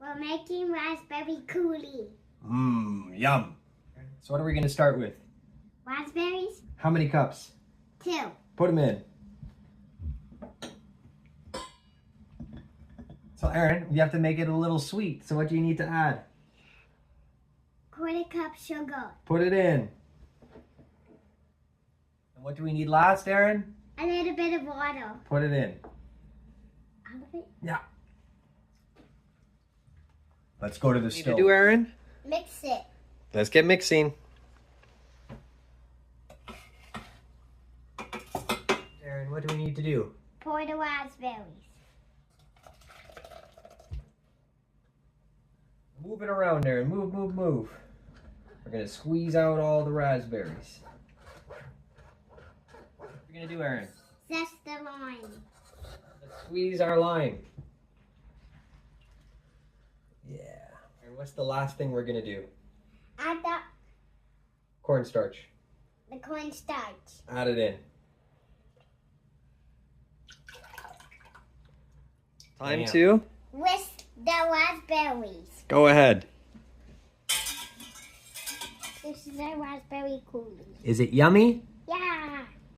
We're making raspberry coulis. Yum. So what are we going to start with? Raspberries? How many cups? 2. Put them in. So Aaron, you have to make it a little sweet. So what do you need to add? 1/4 cup sugar. Put it in. And what do we need last, Aaron? A little bit of water. Put it in. All of it? Yeah. Let's go to the What stove. to do, Aaron? Mix it. Let's get mixing. Aaron, what do we need to do? Pour the raspberries. Move it around, Aaron. Move, move, move. We're going to squeeze out all the raspberries. What are we going to do, Aaron? Zest the lime. Let's squeeze our lime. Yeah. And what's the last thing we're going to do? Add Cornstarch. the cornstarch. Add it in. Time Bam. to Whisk the raspberries. go ahead. This is a raspberry coulis. Is it yummy? Yeah.